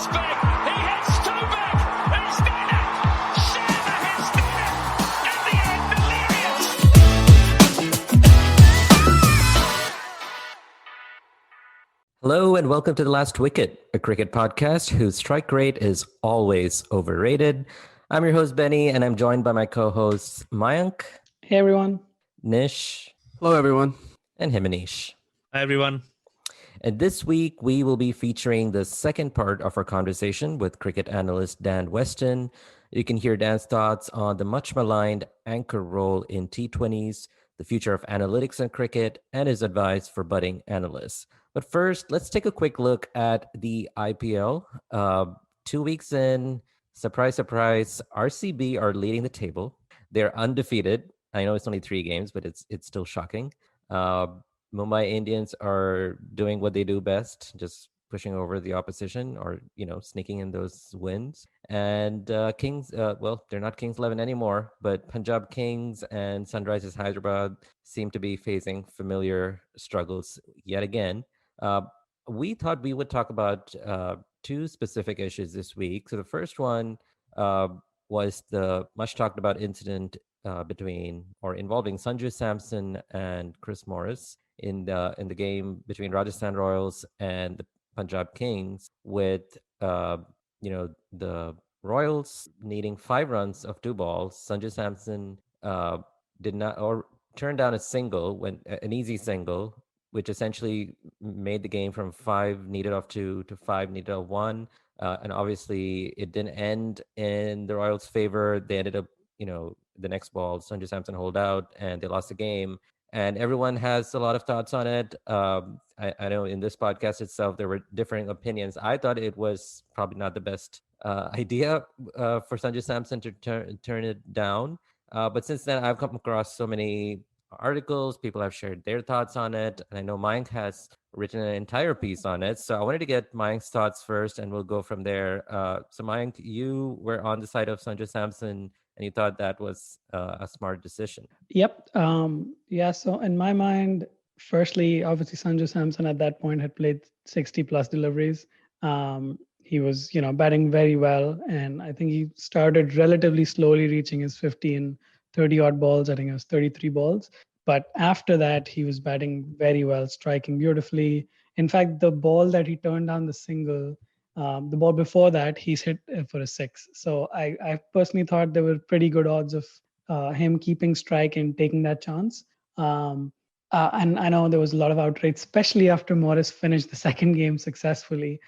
It's back. He hits two back. He's done it. Sharma has done it. And the end, delirious. Hello and welcome to The Last Wicket, a cricket podcast whose strike rate is always overrated. I'm your host, Benny, and I'm joined by my co-hosts, Mayank, Hey everyone. Nish, Hello, everyone. and Himanish. Hi, everyone. And this week, we will be featuring the second part of our conversation with cricket analyst Dan Weston. You can hear Dan's thoughts on the much maligned anchor role in T20s, the future of analytics in cricket, and his advice for budding analysts. But first, let's take a quick look at the IPL. 2 weeks in, surprise, surprise, RCB are leading the table. They're undefeated. I know it's only 3 games, but it's still shocking. Mumbai Indians are doing what they do best, just pushing over the opposition or, sneaking in those wins. And Kings, well, they're not Kings 11 anymore, but Punjab Kings and Sunrisers Hyderabad seem to be facing familiar struggles yet again. We thought we would talk about 2 specific issues this week. So the first one was the much talked about incident involving Sanju Samson and Chris Morris in the game between Rajasthan Royals and the Punjab Kings, with the Royals needing 5 runs of 2 balls. Sanju Samson did not or turned down an easy single, which essentially made the game from 5 needed of 2 to 5 needed of 1. And obviously, it didn't end in the Royals' favor. They ended up, the next ball, Sanju Samson holed out, and they lost the game. And everyone has a lot of thoughts on it. I know in this podcast itself, there were differing opinions. I thought it was probably not the best idea for Sanju Samson to turn it down. But since then, I've come across so many articles. People have shared their thoughts on it. And I know Mayank has written an entire piece on it. So I wanted to get Mayank's thoughts first, and we'll go from there. So Mayank, you were on the side of Sanju Samson, and you thought that was a smart decision. Yep. So in my mind, firstly, obviously Sanju Samson at that point had played 60 plus deliveries. He was, batting very well. And I think he started relatively slowly reaching his 15, 30 odd balls. I think it was 33 balls. But after that, he was batting very well, striking beautifully. In fact, the ball that he turned down the single, the ball before that, he's hit for a 6. So I personally thought there were pretty good odds of him keeping strike and taking that chance. And I know there was a lot of outrage, especially after Morris finished the second game successfully,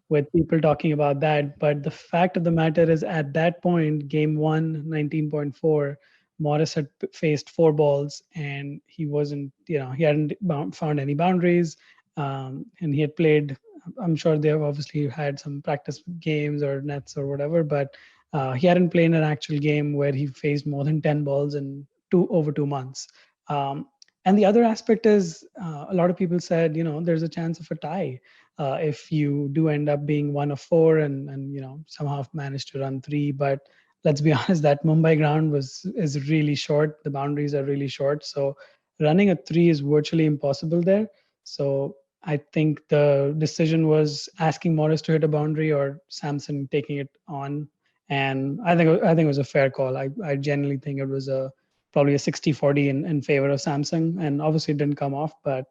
with people talking about that. But the fact of the matter is, at that point, game 1, 19.4, Morris had faced 4 balls and he wasn't, he hadn't found any boundaries. And he had played, I'm sure they have obviously had some practice games or nets or whatever, but he hadn't played an actual game where he faced more than 10 balls in over 2 months. And the other aspect is a lot of people said, there's a chance of a tie if you do end up being 1 of 4 and somehow manage to run 3. But let's be honest, that Mumbai ground is really short. The boundaries are really short. So running a 3 is virtually impossible there. So I think the decision was asking Morris to hit a boundary or Samson taking it on. And I think it was a fair call. I genuinely think it was probably a 60-40 in favor of Samson. And obviously it didn't come off, but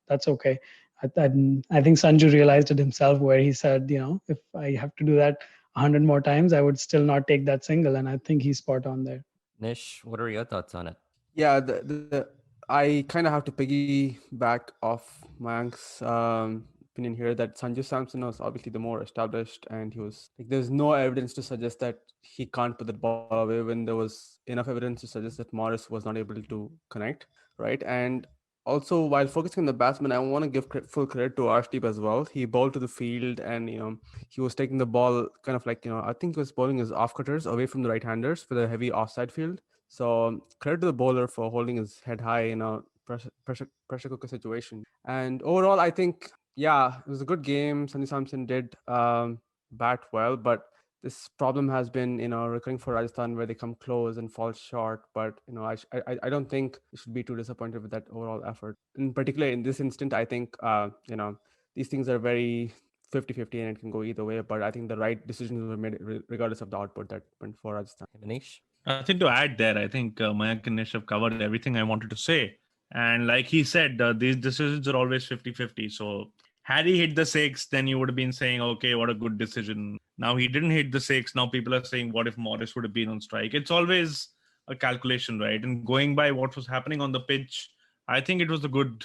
that's okay. I think Sanju realized it himself, where he said, if I have to do that 100 more times, I would still not take that single. And I think he's spot on there. Nish, what are your thoughts on it? Yeah, I kind of have to piggyback off Mayank's opinion here that Sanju Samson was obviously the more established, and he was like, there's no evidence to suggest that he can't put that ball away when there was enough evidence to suggest that Morris was not able to connect, right? And also, while focusing on the batsman, I want to give full credit to Arshdeep as well. He bowled to the field, and he was taking the ball kind of like I think he was bowling his off cutters away from the right-handers for the heavy offside field. So credit to the bowler for holding his head high in a pressure cooker situation. And overall, I think it was a good game. Sanju Samson did bat well, but this problem has been recurring for Rajasthan, where they come close and fall short. But I don't think you should be too disappointed with that overall effort. In particular, in this instant, I think these things are very 50-50 and it can go either way. But I think the right decisions were made regardless of the output that went for Rajasthan. Manish? Nothing to add there. I think Mayank and Nish have covered everything I wanted to say. And like he said, these decisions are always 50-50. So had he hit the six, then you would have been saying, okay, what a good decision. Now he didn't hit the six. Now people are saying, what if Morris would have been on strike? It's always a calculation, right? And going by what was happening on the pitch, I think it was a good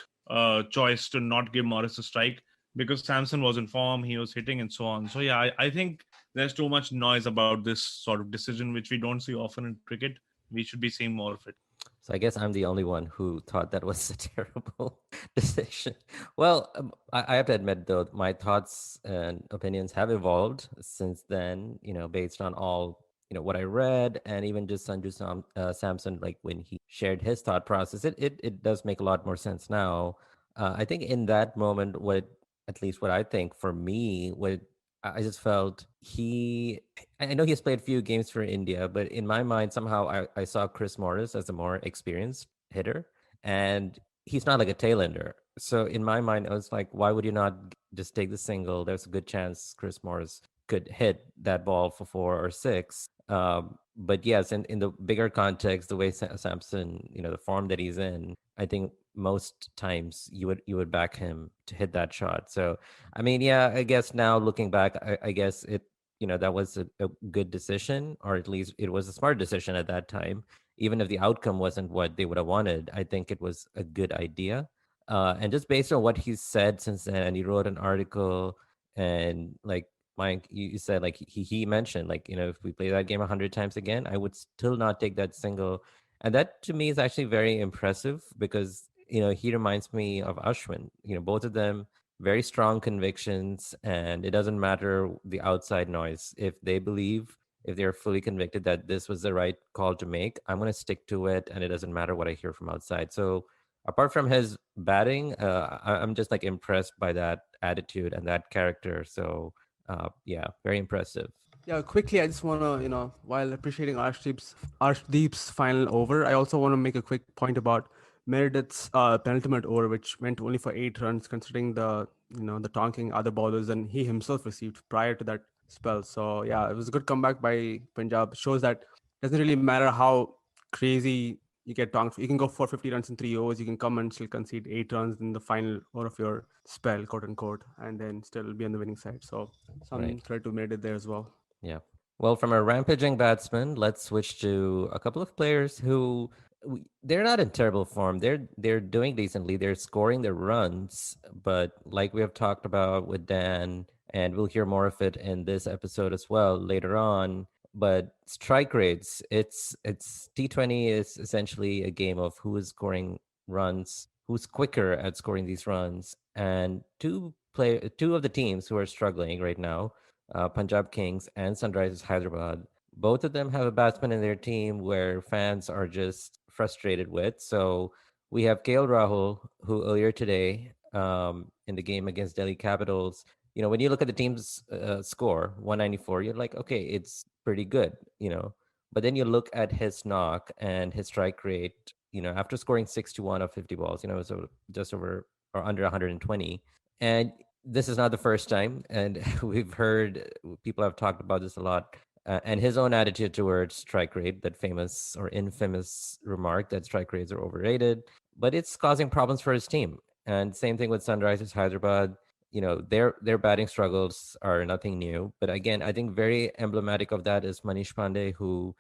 choice to not give Morris a strike because Samson was in form, he was hitting and so on. So yeah, I think there's too much noise about this sort of decision, which we don't see often in cricket. We should be seeing more of it. So I guess I'm the only one who thought that was a terrible decision. Well, I have to admit, though, my thoughts and opinions have evolved since then, based on all, what I read and even just Samson, like when he shared his thought process, it does make a lot more sense now. I think in that moment, at least what I think for me, what I just felt I know he's played few games for India, but in my mind, somehow I saw Chris Morris as a more experienced hitter, and he's not like a tail ender. So in my mind, I was like, why would you not just take the single? There's a good chance Chris Morris could hit that ball for four or six. But yes, in the bigger context, the way Samson, the form that he's in, I think most times you would back him to hit that shot. So I mean, yeah, I guess now looking back, I guess that was a good decision, or at least it was a smart decision at that time. Even if the outcome wasn't what they would have wanted, I think it was a good idea. And just based on what he said since then, and he wrote an article, and like Mike, you said, like he mentioned, like, if we play that game 100 times again, I would still not take that single. And that to me is actually very impressive because, he reminds me of Ashwin. Both of them very strong convictions, and it doesn't matter the outside noise. If they're fully convicted that this was the right call to make, I'm going to stick to it, and it doesn't matter what I hear from outside. So apart from his batting, I'm just like impressed by that attitude and that character. So yeah, very impressive. Yeah, quickly, I just want to, while appreciating Arshdeep's final over, I also want to make a quick point about Meredith's penultimate over, which went only for 8 runs, considering the tonking other bowlers and he himself received prior to that spell. So yeah, it was a good comeback by Punjab. Shows that it doesn't really matter how crazy you get tonked. You can go for 50 runs in 3 overs. You can come and still concede 8 runs in the final over of your spell, quote unquote, and then still be on the winning side. So some Right. credit to Meredith there as well. Yeah. Well, from a rampaging batsman, let's switch to a couple of players who they're not in terrible form. They're doing decently. They're scoring their runs, but like we have talked about with Dan, and we'll hear more of it in this episode as well later on. But strike rates, it's T20 is essentially a game of who is scoring runs, who's quicker at scoring these runs, and two of the teams who are struggling right now, Punjab Kings and Sunrisers Hyderabad. Both of them have a batsman in their team where fans are just frustrated with. So we have KL Rahul, who earlier today in the game against Delhi Capitals, when you look at the team's score, 194, you're like, okay, it's pretty good. But then you look at his knock and his strike rate, after scoring 61 of 50 balls, so just over or under 120. And this is not the first time, and we've heard people have talked about this a lot. And his own attitude towards strike rate, that famous or infamous remark that strike rates are overrated, but it's causing problems for his team. And same thing with Sunrisers Hyderabad. Their batting struggles are nothing new. But again, I think very emblematic of that is Manish Pandey, who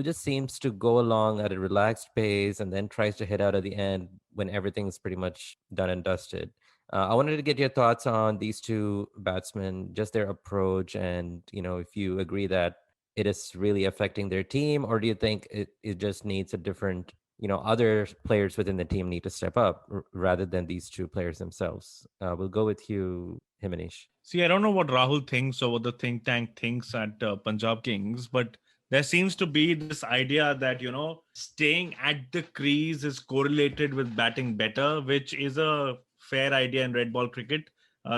just seems to go along at a relaxed pace and then tries to hit out at the end when everything's pretty much done and dusted. I wanted to get your thoughts on these two batsmen, just their approach, and if you agree that it is really affecting their team, or do you think it just needs a different, other players within the team need to step up rather than these two players themselves? We'll go with you, Himanish. See, I don't know what Rahul thinks or what the think tank thinks at Punjab Kings, but there seems to be this idea that, staying at the crease is correlated with batting better, which is a fair idea in red ball cricket.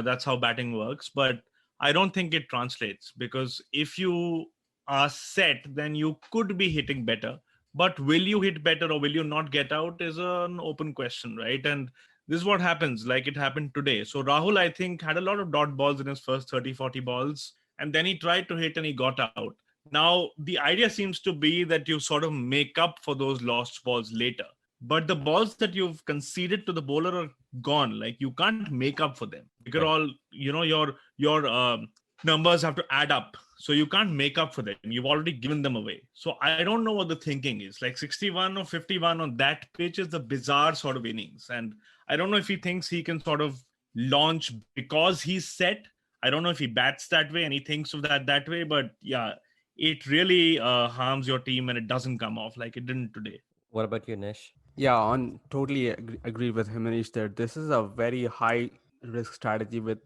That's how batting works. But I don't think it translates because if you are set, then you could be hitting better. But will you hit better or will you not get out is an open question, right? And this is what happens. Like it happened today. So Rahul, I think, had a lot of dot balls in his first 30, 40 balls. And then he tried to hit and he got out. Now, the idea seems to be that you sort of make up for those lost balls later. But the balls that you've conceded to the bowler are gone. Like you can't make up for them. Because Right. all, your numbers have to add up. So you can't make up for them. You've already given them away. So I don't know what the thinking is. Like 61 or 51 on that pitch is the bizarre sort of innings. And I don't know if he thinks he can sort of launch because he's set. I don't know if he bats that way and he thinks of that way. But yeah, it really harms your team when it doesn't come off like it didn't today. What about you, Nish? Yeah, on totally agree with Himanish there. This is a very high risk strategy with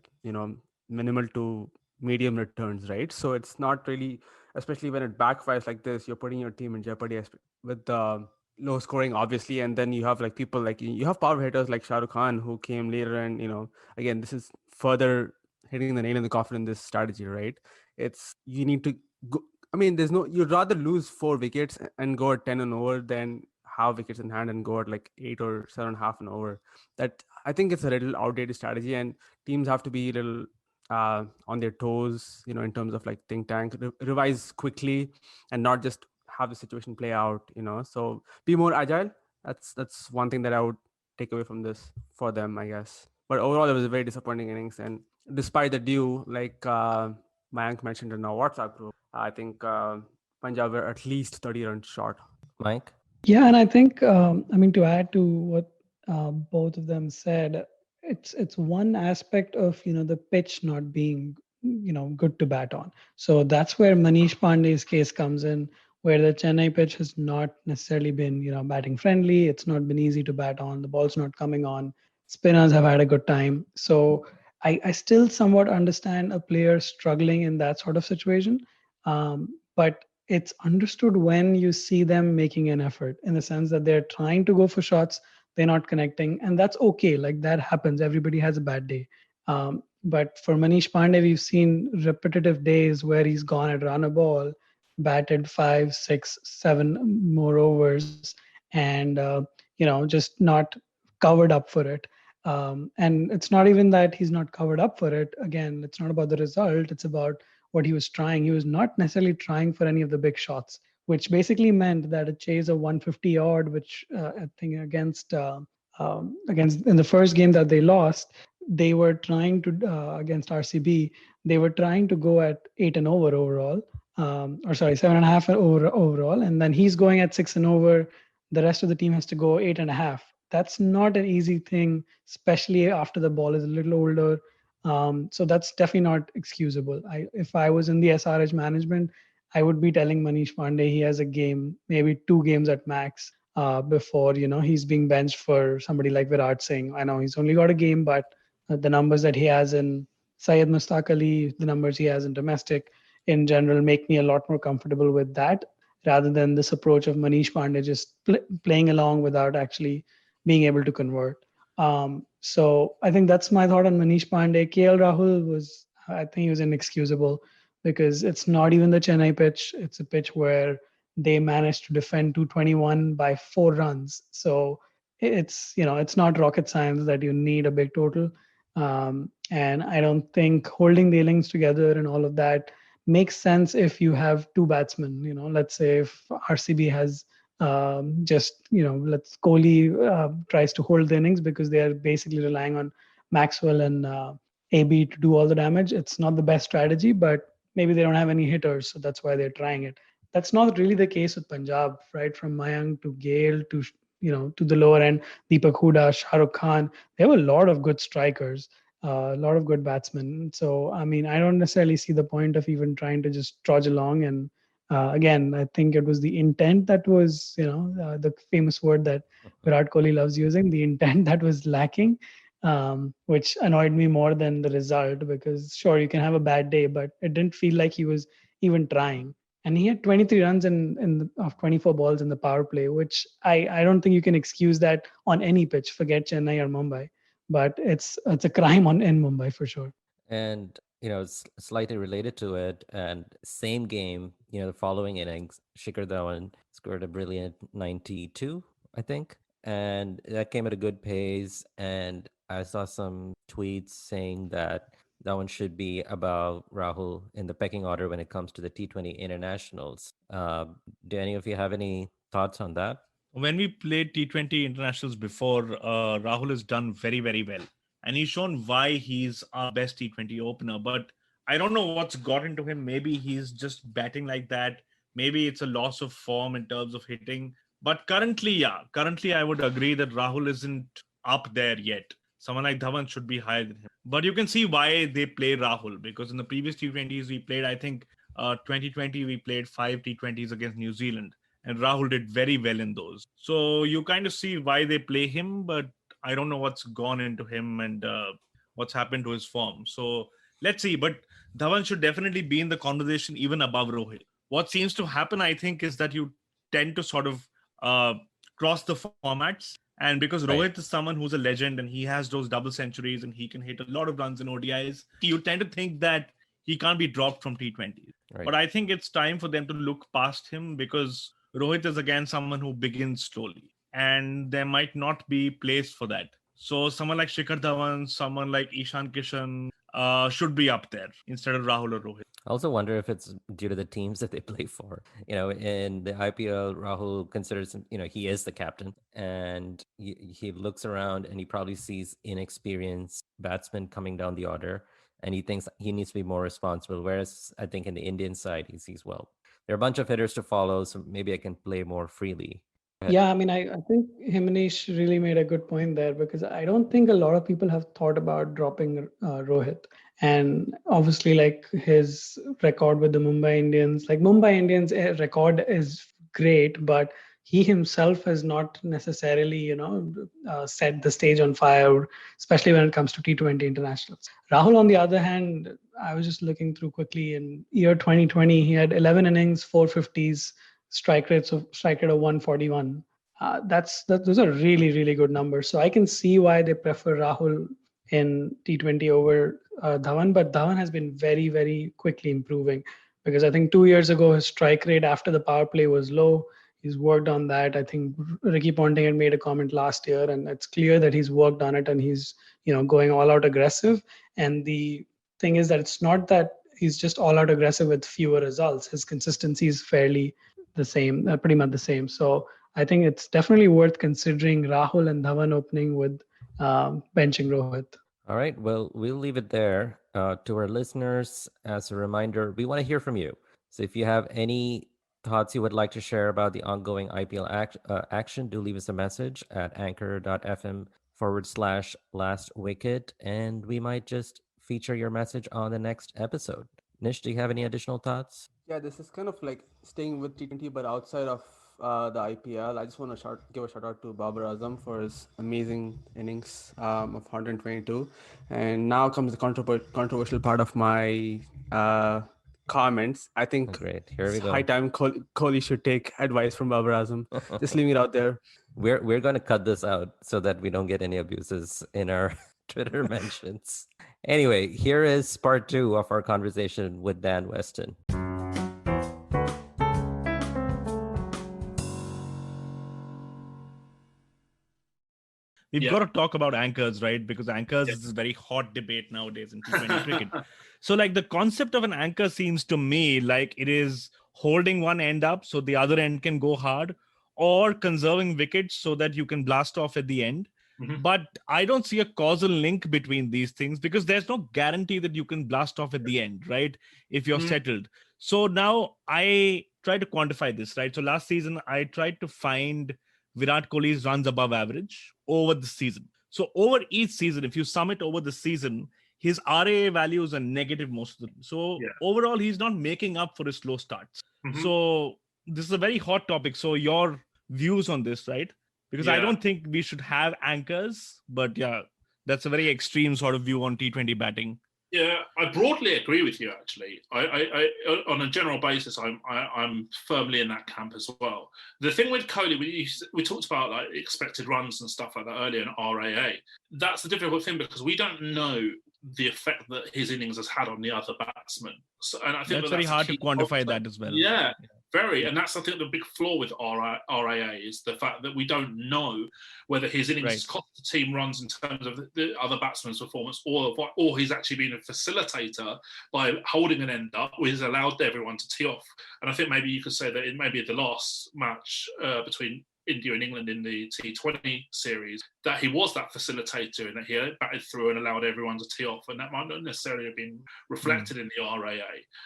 minimal to medium returns, right? So it's not really, especially when it backfires like this, you're putting your team in jeopardy with the low scoring, obviously, and then you have like people like you have power hitters like Shah Rukh Khan who came later, and again this is further hitting the nail in the coffin in this strategy, right? It's you need to go. I mean, you'd rather lose 4 wickets and go at 10 and over than have wickets in hand and go at like 8 or 7.5 and over. That I think it's a little outdated strategy, and teams have to be a little on their toes, in terms of like think tank, revise quickly, and not just have the situation play out. So be more agile. That's one thing that I would take away from this for them, I guess. But overall, it was a very disappointing innings, and despite the due, like Mayank mentioned in our WhatsApp group, I think Punjab were at least 30 runs short. Mike? Yeah, and I think I mean, to add to what both of them said, it's one aspect of the pitch not being good to bat on. So that's where Manish Pandey's case comes in, where the Chennai pitch has not necessarily been batting friendly. It's not been easy to bat on. The ball's not coming on. Spinners have had a good time. So I still somewhat understand a player struggling in that sort of situation, but it's understood when you see them making an effort, in the sense that they're trying to go for shots, they're not connecting, and that's okay. Like, that happens, everybody has a bad day. But for Manish Pandey, we've seen repetitive days where he's gone and run a ball, batted 5, 6, 7 more overs, and just not covered up for it. And it's not even that he's not covered up for it. Again, it's not about the result, it's about what he was trying. He was not necessarily trying for any of the big shots, which basically meant that a chase of 150 odd, which I think against in the first game that they lost, they were trying to against RCB, they were trying to go at 8 and over overall, or sorry, 7.5 over overall, and then he's going at 6 and over. The rest of the team has to go 8.5. That's not an easy thing, especially after the ball is a little older. So that's definitely not excusable. If I was in the SRH management, I would be telling Manish Pandey he has a game, maybe 2 games at max, before he's being benched for somebody like Virat Singh. I know he's only got a game, but the numbers that he has in Syed Mustaq Ali, the numbers he has in domestic in general, make me a lot more comfortable with that, rather than this approach of Manish Pandey just playing along without actually being able to convert. So I think that's my thought on Manish Pandey. KL Rahul was, I think he was inexcusable, because it's not even the Chennai pitch. It's a pitch where they managed to defend 221 by 4 runs. So it's not rocket science that you need a big total. And I don't think holding the innings together and all of that makes sense if you have 2 batsmen. Let's say if RCB has let's Kohli tries to hold the innings, because they are basically relying on Maxwell and AB to do all the damage. It's not the best strategy, but maybe they don't have any hitters, so that's why they're trying it. That's not really the case with Punjab, right? From Mayank to Gale to to the lower end, Deepak Hooda, Shah Rukh Khan. They have a lot of good strikers, a lot of good batsmen. So I mean, I don't necessarily see the point of even trying to just trudge along. And again, I think it was the intent that was, the famous word that Virat Kohli loves using, the intent that was lacking, which annoyed me more than the result, because sure, you can have a bad day, but it didn't feel like he was even trying. And he had 23 runs of 24 balls in the power play, which I don't think you can excuse that on any pitch, forget Chennai or Mumbai. But it's a crime in Mumbai for sure. And slightly related to it, and same game, the following innings, Shikhar Dhawan scored a brilliant 92, I think. and that came at a good pace. And I saw some tweets saying that Dhawan should be above Rahul in the pecking order when it comes to the T20 internationals. Do any of you have any thoughts on that? When we played T20 internationals before, Rahul has done very, very well. And he's shown why he's our best T20 opener. But I don't know what's got into him. Maybe he's just batting like that. Maybe it's a loss of form in terms of hitting. But currently I would agree that Rahul isn't up there yet. Someone like Dhawan should be higher than him. But you can see why they play Rahul, because in the previous T20s we played, I think 2020 we played 5 T20s against New Zealand, and Rahul did very well in those. So you kind of see why they play him, but I don't know what's gone into him and what's happened to his form. So let's see. But Dhawan should definitely be in the conversation even above Rohit. What seems to happen, I think, is that you tend to sort of cross the formats. And because Right. Rohit is someone who's a legend and he has those double centuries and he can hit a lot of runs in ODIs, you tend to think that he can't be dropped from T20. Right. But I think it's time for them to look past him, because Rohit is again someone who begins slowly and there might not be place for that. So someone like Shikhar Dhawan, someone like Ishan Kishan should be up there instead of Rahul or Rohit. I also wonder if it's due to the teams that they play for. In the IPL, Rahul considers, he is the captain, and he looks around and he probably sees inexperienced batsmen coming down the order, and he thinks he needs to be more responsible. Whereas I think in the Indian side, he sees, well, there are a bunch of hitters to follow, so maybe I can play more freely. Yeah, I mean, I think Himanish really made a good point there, because I don't think a lot of people have thought about dropping Rohit. And obviously, like, his record with the Mumbai Indians, like Mumbai Indians record is great, but he himself has not necessarily, set the stage on fire, especially when it comes to T20 internationals. Rahul, on the other hand, I was just looking through quickly. In year 2020, he had 11 innings, 450s, strike rate of 141. Those are really, really good numbers. So I can see why they prefer Rahul in T20 over Dhawan, but Dhawan has been very, very quickly improving, because I think 2 years ago his strike rate after the power play was low. He's worked on that. I think Ricky Ponting had made a comment last year, and it's clear that he's worked on it and he's going all out aggressive. And the thing is that it's not that he's just all out aggressive with fewer results. His consistency is fairly the same, pretty much the same. So I think it's definitely worth considering Rahul and Dhawan opening with benching Rohit. All right. Well, we'll leave it there. To our listeners, as a reminder, we want to hear from you. So if you have any thoughts you would like to share about the ongoing IPL action, do leave us a message at anchor.fm/last wicket, and we might just feature your message on the next episode. Nish, do you have any additional thoughts? Yeah, this is kind of like staying with T20, but outside of the IPL. I just want to give a shout out to Babar Azam for his amazing innings of 122. And now comes the controversial part of my comments. I think Great. Here we it's go. high time Kohli should take advice from Babar Azam. Just leaving it out there. We're going to cut this out so that we don't get any abuses in our Twitter mentions. Anyway, here is part 2 of our conversation with Dan Weston. We've got to talk about anchors, right? Because anchors is a very hot debate nowadays in T20 cricket. So like the concept of an anchor seems to me like it is holding one end up so the other end can go hard, or conserving wickets so that you can blast off at the end. Mhm. But I don't see a causal link between these things, because there's no guarantee that you can blast off at the end, right? If you're settled. So now I try to quantify this, right? So last season, I tried to find Virat Kohli's runs above average over the season. So over each season, if you sum it over the season, his RAA values are negative most of the time. So overall, he's not making up for his slow starts. Mhm. So this is a very hot topic. So your views on this, right? Because I Yeah. don't think we should have anchors, but yeah, that's a very extreme sort of view on T20 batting. Yeah, I broadly agree with you. Actually, I on a general basis, I'm firmly in that camp as well. The thing with Kohli, we talked about like expected runs and stuff like that earlier in RAA. That's the difficult thing, because we don't know the effect that his innings has had on the other batsmen. So, and I think That's very a hard to key quantify concept. that as well. Yeah, and that's I think the big flaw with RAA is the fact that we don't know whether his innings cost the team runs in terms of the other batsman's performance, or he's actually been a facilitator by holding an end up, which has allowed everyone to tee off. And I think maybe you could say that it may be the last match between India and England in the T20 series, that he was that facilitator and that he batted through and allowed everyone to tee off, and that might not necessarily have been reflected in the RAA.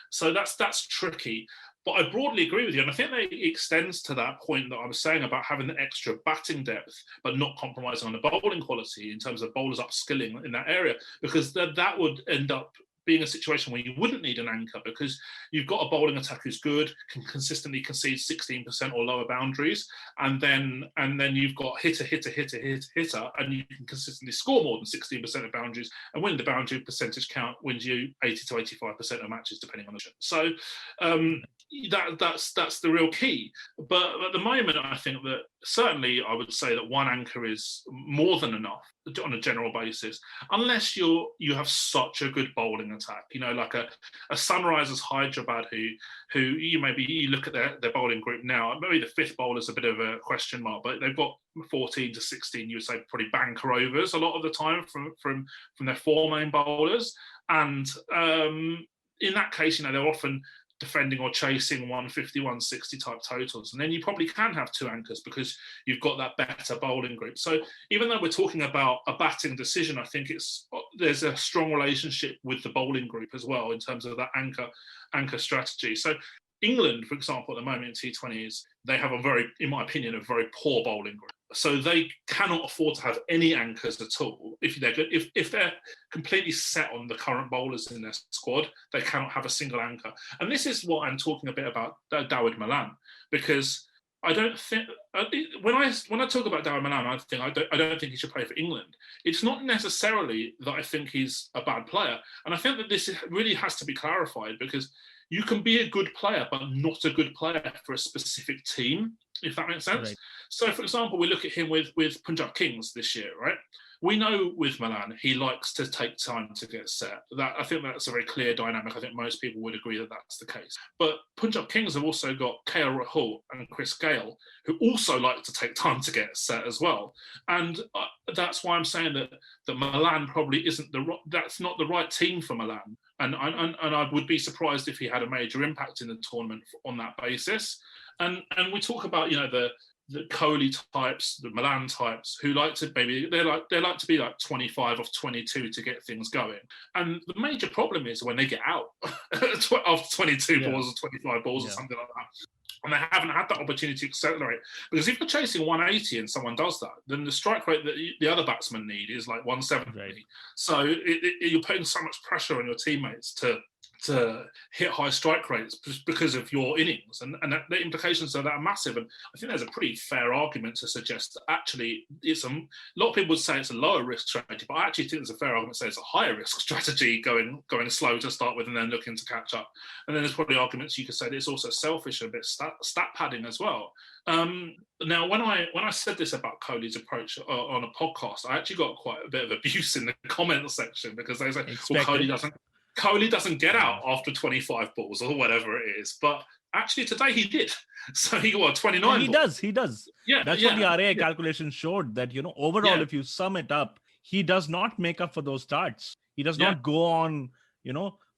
So that's tricky. But I broadly agree with you, and I think that extends to that point that I was saying about having the extra batting depth, but not compromising on the bowling quality in terms of bowlers upskilling in that area, because that would end up being a situation where you wouldn't need an anchor, because you've got a bowling attack who's good, can consistently concede 16% or lower boundaries, and then you've got hitter, and you can consistently score more than 16% of boundaries, and winning the boundary percentage count wins you 80 to 85% of matches, depending on the shot. So that's the real key. But at the moment, I think that certainly I would say that one anchor is more than enough on a general basis, unless you have such a good bowling attack, like a Sunrisers Hyderabad who you look at their bowling group now, maybe the fifth bowler's a bit of a question mark, but they've got 14 to 16, you would say, probably banker overs a lot of the time from their four main bowlers. And in that case, they're often defending or chasing 150, 160 type totals. And then you probably can have two anchors because you've got that better bowling group. So even though we're talking about a batting decision, I think there's a strong relationship with the bowling group as well in terms of that anchor strategy. So England, for example, at the moment in T20s, they have in my opinion, a very poor bowling group. So they cannot afford to have any anchors at all. If they're completely set on the current bowlers in their squad, they cannot have a single anchor. And this is what I'm talking a bit about Dawid Malan, because I don't think when I talk about Dawid Malan, I don't think he should play for England. It's not necessarily that I think he's a bad player, and I think that this really has to be clarified, because you can be a good player, but not a good player for a specific team, if that makes sense. Right. So, for example, we look at him with Punjab Kings this year, right? We know with Malan, he likes to take time to get set. I think that's a very clear dynamic. I think most people would agree that that's the case. But Punjab Kings have also got KL Rahul and Chris Gale, who also like to take time to get set as well. And that's why I'm saying that Malan probably that's not the right team for Malan. And I would be surprised if he had a major impact in the tournament on that basis. And we talk about, the Kohli types, the Malan types, who like to they like to be like 25 off 22 to get things going. And the major problem is when they get out after 22 balls or 25 balls or something like that. And they haven't had that opportunity to accelerate. Because if you're chasing 180 and someone does that, then the strike rate that the other batsmen need is like 170. Right. So you're putting so much pressure on your teammates to hit high strike rates just because of your innings, and the implications of that are massive. And I think there's a pretty fair argument to suggest that actually it's a lot of people would say it's a lower risk strategy, but I actually think there's a fair argument to say it's a higher risk strategy, going slow to start with and then looking to catch up. And then there's probably arguments you could say that it's also selfish and a bit stat padding as well. Now, when I said this about Kohli's approach on a podcast, I actually got quite a bit of abuse in the comment section, because they say, well, Kohli doesn't get out after 25 balls or whatever it is. But actually today he did. So he got 29 balls. He does. Yeah, that's what the RA calculation showed, that, overall, if you sum it up, he does not make up for those starts. He does not go on,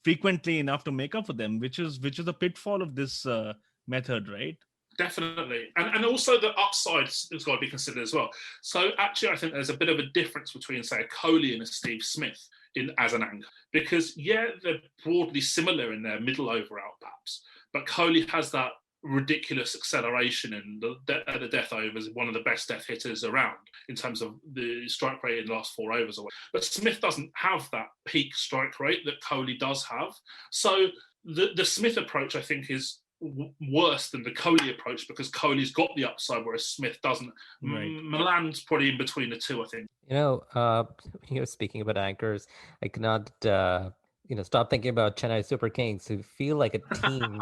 frequently enough to make up for them, which is a pitfall of this method, right? Definitely. And also the upside has got to be considered as well. So actually, I think there's a bit of a difference between, say, a Kohli and a Steve Smith as an anchor, because they're broadly similar in their middle over out perhaps, but Kohli has that ridiculous acceleration and the death overs, one of the best death hitters around in terms of the strike rate in the last 4 overs. But Smith doesn't have that peak strike rate that Kohli does have. So the Smith approach, I think, is worse than the Kohli approach, because Kohli's got the upside, whereas Smith doesn't. Right. Malan's probably in between the two, I think. Speaking about anchors, I cannot, stop thinking about Chennai Super Kings, who feel like a team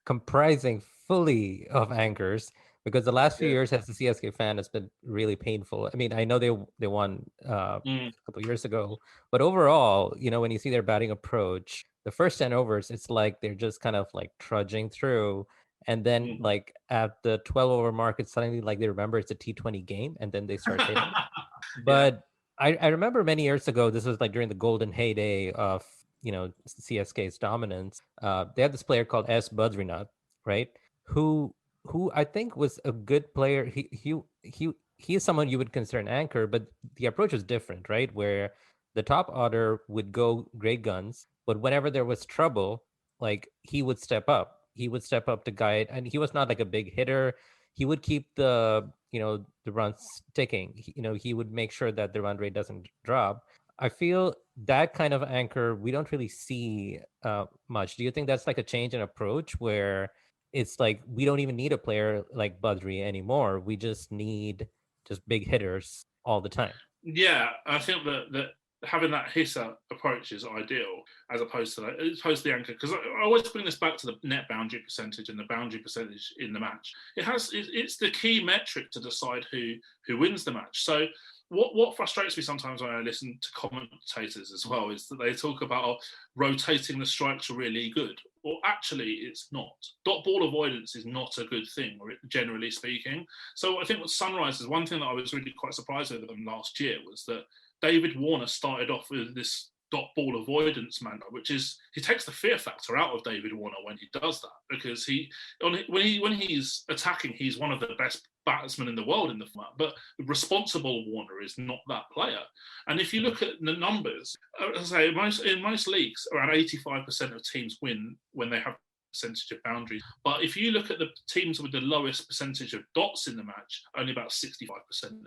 comprising fully of anchors, because the last few years as a CSK fan has been really painful. I mean, I know they won a couple of years ago, but overall, when you see their batting approach, the first 10 overs, it's like they're just kind of like trudging through, And then like at the 12 over mark, it's suddenly like they remember it's a T20 game, and then they start hitting. But I remember many years ago, this was like during the golden heyday of, CSK's dominance. They had this player called S. Badrinath, right? Who I think was a good player. He is someone you would consider an anchor, but the approach was different, right? Where the top order would go great guns, but whenever there was trouble, like he would step up. He would step up to guide, and he was not like a big hitter. He would keep the runs ticking. He would make sure that the run rate doesn't drop. I feel that kind of anchor we don't really see much. Do you think that's like a change in approach where it's like we don't even need a player like Badri anymore? We just need just big hitters all the time. Yeah, I think that having that hitter approach is ideal as opposed to the anchor, because I always bring this back to the net boundary percentage and the boundary percentage in the match. It's the key metric to decide who wins the match. So what frustrates me sometimes when I listen to commentators as well is that they talk about rotating the strikes are really good. Well, actually, it's not. Dot ball avoidance is not a good thing, generally speaking. So I think with Sunrisers, one thing that I was really quite surprised with them last year was that David Warner started off with this dot ball avoidance manner, which is he takes the fear factor out of David Warner when he does that, because when he's attacking, he's one of the best batsmen in the world in the format. But responsible Warner is not that player. And if you look at the numbers, as I say, in most leagues, around 85% of teams win when they have percentage of boundaries. But if you look at the teams with the lowest percentage of dots in the match, only about 65%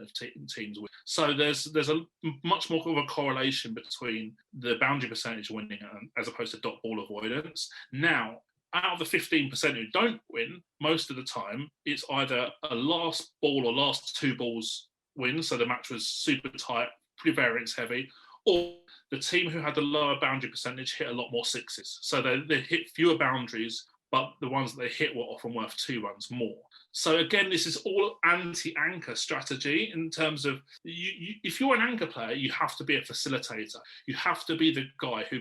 of teams win. So there's a much more of a correlation between the boundary percentage winning as opposed to dot ball avoidance. Now, out of the 15% who don't win, most of the time, it's either a last ball or last two balls win, so the match was super tight, pretty variance heavy, or the team who had the lower boundary percentage hit a lot more sixes. So they hit fewer boundaries, but the ones that they hit were often worth 2 runs more. So again, this is all anti-anchor strategy in terms of if you're an anchor player, you have to be a facilitator. You have to be the guy who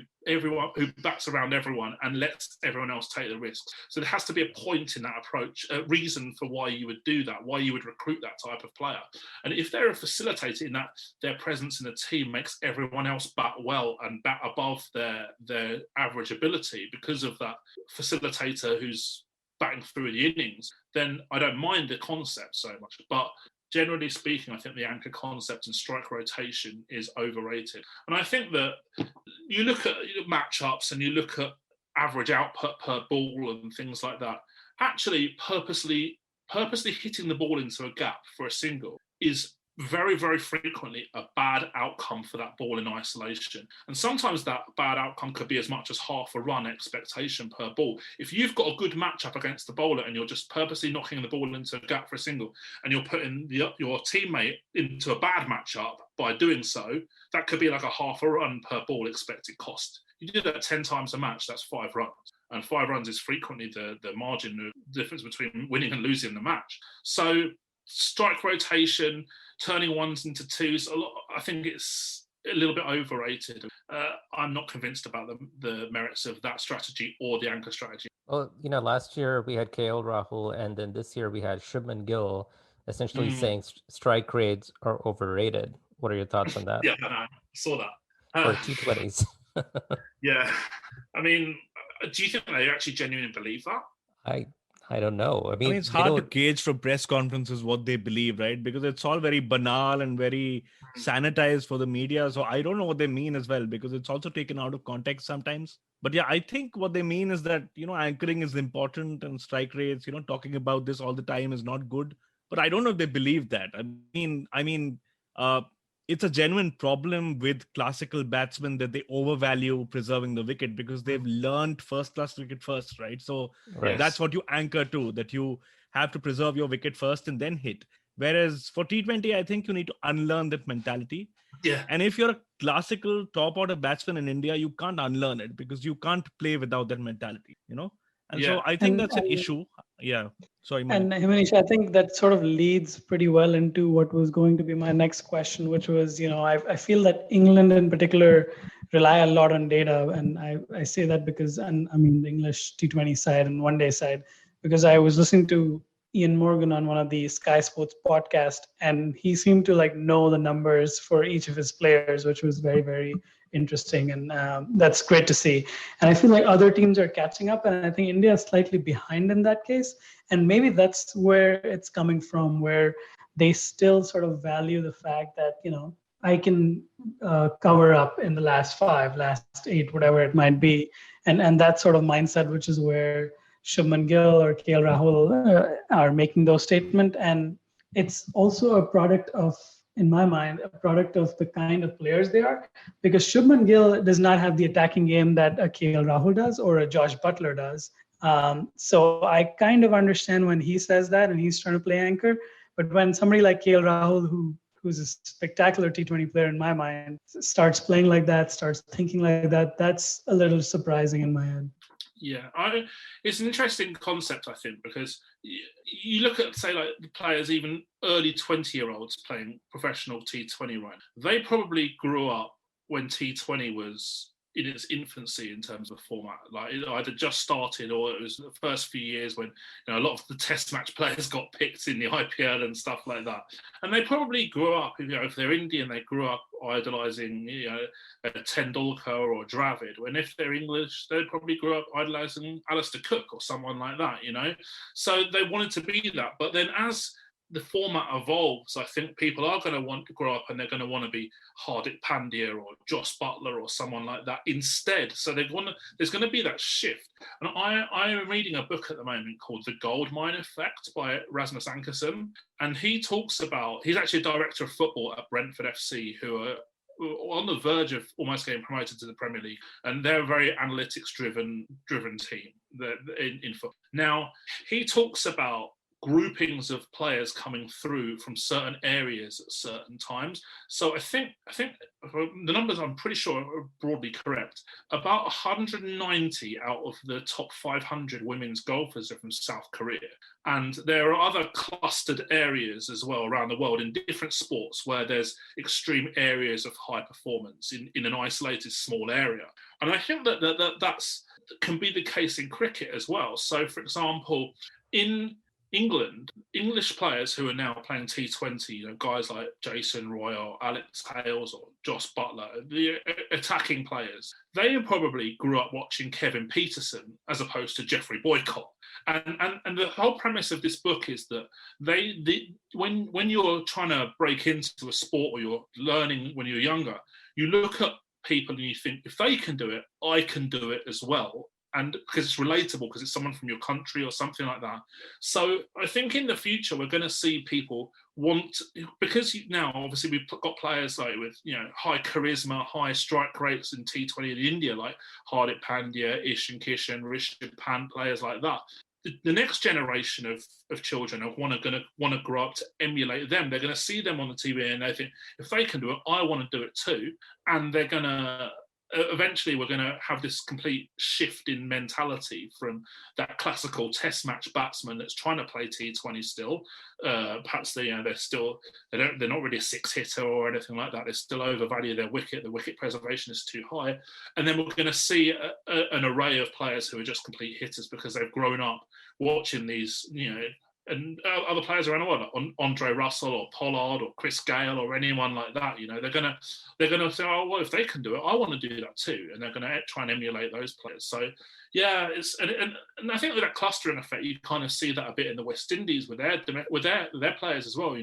bats around everyone and lets everyone else take the risks. So there has to be a point in that approach, a reason for why you would do that, why you would recruit that type of player. And if they're a facilitator in that their presence in the team makes everyone else bat well and bat above their average ability because of that facilitator who's batting through the innings, then I don't mind the concept so much. But generally speaking, I think the anchor concept and strike rotation is overrated. And I think that you look at matchups and you look at average output per ball and things like that, actually purposely hitting the ball into a gap for a single is very, very frequently a bad outcome for that ball in isolation. And sometimes that bad outcome could be as much as half a run expectation per ball. If you've got a good matchup against the bowler and you're just purposely knocking the ball into a gap for a single and you're putting your teammate into a bad matchup by doing so, that could be like a half a run per ball expected cost. You do that 10 times a match, that's 5 runs. And 5 runs is frequently the margin of difference between winning and losing the match. So strike rotation, turning ones into twos, I think it's a little bit overrated. I'm not convinced about the merits of that strategy or the anchor strategy. Well, last year we had KL Rahul, and then this year we had Shubman Gill essentially saying strike rates are overrated. What are your thoughts on that? Yeah, I saw that. For T20s. Yeah. I mean, do you think they actually genuinely believe that? I don't know. I mean, it's hard to gauge from press conferences what they believe, right? Because it's all very banal and very sanitized for the media. So I don't know what they mean as well, because it's also taken out of context sometimes. But yeah, I think what they mean is that, anchoring is important and strike rates, talking about this all the time is not good. But I don't know if they believe that. I mean, it's a genuine problem with classical batsmen that they overvalue preserving the wicket because they've learned first-class wicket first, right? So that's what you anchor to, that you have to preserve your wicket first and then hit. Whereas for T20, I think you need to unlearn that mentality. Yeah. And if you're a classical top-order batsman in India, you can't unlearn it because you can't play without that mentality, And so I think that's an issue. Yeah. Sorry, Mani. And Himanish, I think that sort of leads pretty well into what was going to be my next question, which was, I feel that England in particular rely a lot on data. And I say that because, the English T20 side and one-day side, because I was listening to Ian Morgan on one of the Sky Sports podcast, and he seemed to like know the numbers for each of his players, which was very, very interesting. And that's great to see. And I feel like other teams are catching up, and I think India is slightly behind in that case. And maybe that's where it's coming from, where they still sort of value the fact that, I can cover up in the last 5, last 8, whatever it might be. And that sort of mindset, which is where Shubman Gill or KL Rahul are making those statements. And it's also a product of, in my mind, a product of the kind of players they are, because Shubman Gill does not have the attacking game that a KL Rahul does or a Josh Butler does. So I kind of understand when he says that and he's trying to play anchor. But when somebody like KL Rahul, who's a spectacular T20 player in my mind, starts playing like that, starts thinking like that, that's a little surprising in my head. Yeah, it's an interesting concept, I think, because you look at, say, like the players, even early 20-year-olds playing professional T20 right, they probably grew up when T20 was in its infancy in terms of format. Like it either just started or it was the first few years when a lot of the test match players got picked in the IPL and stuff like that. And they probably grew up, if they're Indian, they grew up idolising, a Tendulkar or Dravid. When if they're English, they probably grew up idolising Alistair Cook or someone like that, So they wanted to be that. But then as the format evolves, I think people are going to want to grow up and they're going to want to be Hardik Pandya or Joss Butler or someone like that instead. So there's going to be that shift. And I am reading a book at the moment called The Goldmine Effect by Rasmus Ankersen. And he talks about, he's actually a director of football at Brentford FC, who are on the verge of almost getting promoted to the Premier League. And they're a very analytics-driven team in football. Now, he talks about groupings of players coming through from certain areas at certain times. So I think the numbers I'm pretty sure are broadly correct. About 190 out of the top 500 women's golfers are from South Korea. And there are other clustered areas as well around the world in different sports where there's extreme areas of high performance in an isolated small area. And I think that's can be the case in cricket as well. So for example, in England, English players who are now playing T20, guys like Jason Roy or Alex Hales or Joss Butler, the attacking players, they probably grew up watching Kevin Peterson as opposed to Geoffrey Boycott. And the whole premise of this book is that when you're trying to break into a sport or you're learning when you're younger, you look at people and you think, if they can do it, I can do it as well. And because it's relatable, because it's someone from your country or something like that. So I think in the future, we're going to see people because now obviously we've got players like with, high charisma, high strike rates in T20 in India, like Hardik Pandya, Ishan Kishan, Rishabh Pant, players like that. The next generation of children are going to grow up to emulate them. They're going to see them on the TV and they think, if they can do it, I want to do it too. And they're going to eventually we're going to have this complete shift in mentality from that classical test match batsman that's trying to play T20 still. Perhaps they're not really a six hitter or anything like that. They still overvalue their wicket. The wicket preservation is too high. And then we're going to see an array of players who are just complete hitters because they've grown up watching these, and other players around the world, like Andre Russell or Pollard or Chris Gale or anyone like that, they're gonna say, oh well, if they can do it, I want to do that too, and they're gonna try and emulate those players. So yeah, and I think with that clustering effect, you kind of see that a bit in the West Indies with their players as well.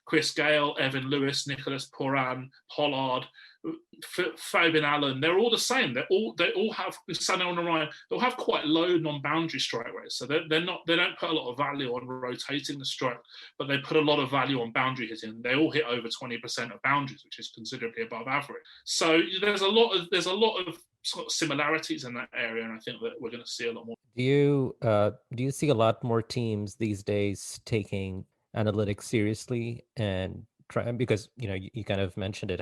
Chris Gale, Evan Lewis, Nicholas Pooran, Pollard, Fabian Allen, they're all the same. They all have Sunil Narayan. They'll have quite low non-boundary strike rates, so they don't put a lot of value on rotating the strike, but they put a lot of value on boundary hitting. They all hit over 20% of boundaries, which is considerably above average. So there's a lot of sort of similarities in that area, and I think that we're going to see a lot more. Do you see a lot more teams these days taking analytics seriously and because you kind of mentioned it,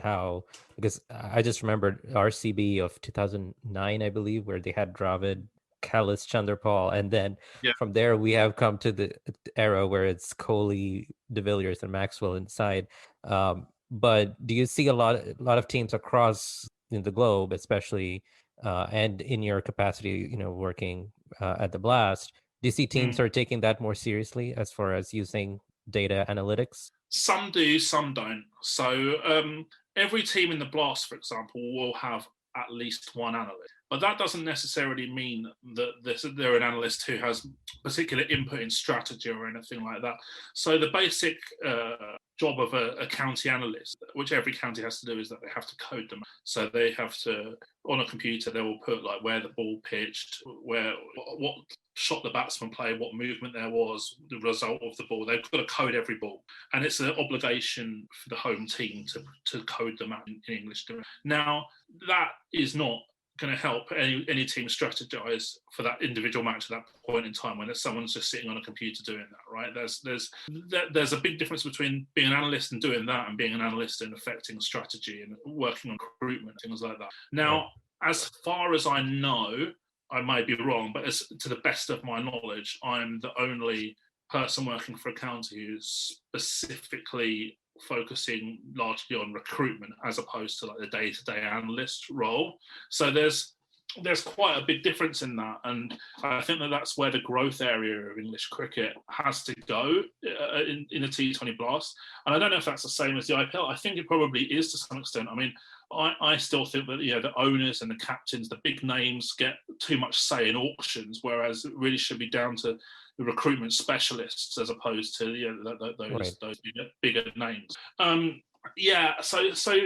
because I just remembered RCB of 2009, I believe, where they had Dravid, Kallis, Chanderpaul, and then from there we have come to the era where it's Kohli, De Villiers, and Maxwell inside. But do you see a lot of teams across the globe, especially and in your capacity, working at the Blast, Do you see teams are taking that more seriously as far as using data analytics? Some do, some don't. So every team in the Blast, for example, will have at least one analyst. But that doesn't necessarily mean that they're an analyst who has particular input in strategy or anything like that. So the basic job of a county analyst, which every county has to do, is that they have to code them. So they have to, on a computer, they will put like where the ball pitched, what shot the batsman played, what movement there was, the result of the ball. They've got to code every ball. And it's an obligation for the home team to code them out in English. Now, that is not going to help any team strategize for that individual match at that point in time when someone's just sitting on a computer doing that, right? There's a big difference between being an analyst and doing that and being an analyst and affecting strategy and working on recruitment, things like that. Now, as far as I know, I may be wrong, but as to the best of my knowledge, I'm the only person working for a county who's specifically focusing largely on recruitment as opposed to like the day-to-day analyst role. So there's quite a big difference in that, and I think that's where the growth area of English cricket has to go in a T20 Blast. And I don't know if that's the same as the IPL. I think it probably is to some extent. I mean, I still think that the owners and the captains, the big names, get too much say in auctions, whereas it really should be down to the recruitment specialists as opposed to those bigger names. So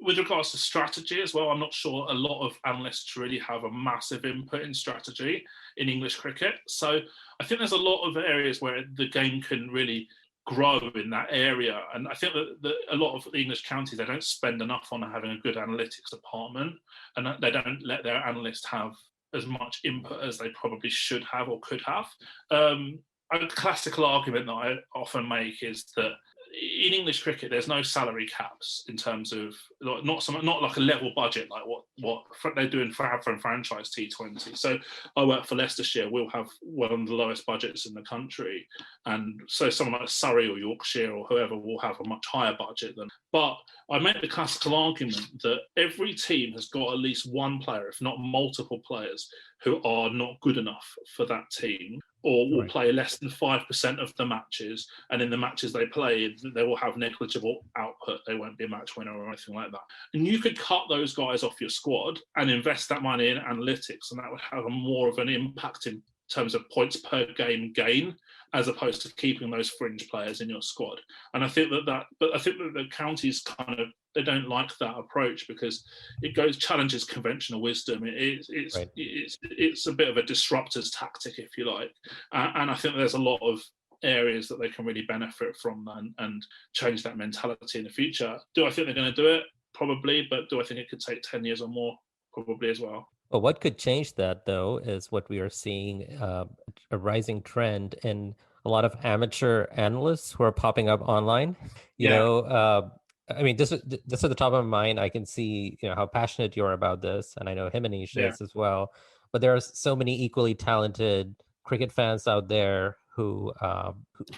with regards to strategy as well, I'm not sure a lot of analysts really have a massive input in strategy in English cricket. So I think there's a lot of areas where the game can really grow in that area. And I think that a lot of the English counties, they don't spend enough on having a good analytics department, and they don't let their analysts have as much input as they probably should have or could have. A classical argument that I often make is that in English cricket, there's no salary caps in terms of not like a level budget like what they're doing for a franchise T20. So I work for Leicestershire. We'll have one of the lowest budgets in the country, and so someone like Surrey or Yorkshire or whoever will have a much higher budget than. But I make the classical argument that every team has got at least one player, if not multiple players, who are not good enough for that team, or will play less than 5% of the matches, and in the matches they play, they will have negligible output. They won't be a match winner or anything like that. And you could cut those guys off your squad and invest that money in analytics, and that would have more of an impact in terms of points per game gain, as opposed to keeping those fringe players in your squad. And I think that the counties kind of, they don't like that approach because it challenges conventional wisdom. It's a bit of a disruptor's tactic, if you like. And I think there's a lot of areas that they can really benefit from and change that mentality in the future. Do I think they're going to do it? Probably. But do I think it could take 10 years or more? Probably as well. Well, what could change that, though, is what we are seeing a rising trend in a lot of amateur analysts who are popping up online. You know, I mean, this is at the top of my mind. I can see, how passionate you are about this, and I know Himanish is as well. But there are so many equally talented cricket fans out there who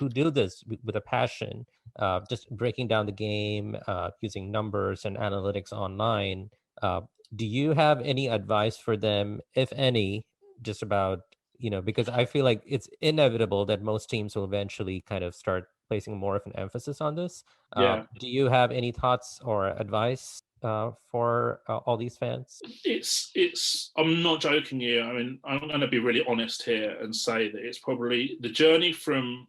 do this with a passion, just breaking down the game, using numbers and analytics online. Do you have any advice for them, if any, just about, because I feel like it's inevitable that most teams will eventually kind of start placing more of an emphasis on this. Do you have any thoughts or advice for all these fans? I'm not joking you. I mean, I'm going to be really honest here and say that it's probably the journey from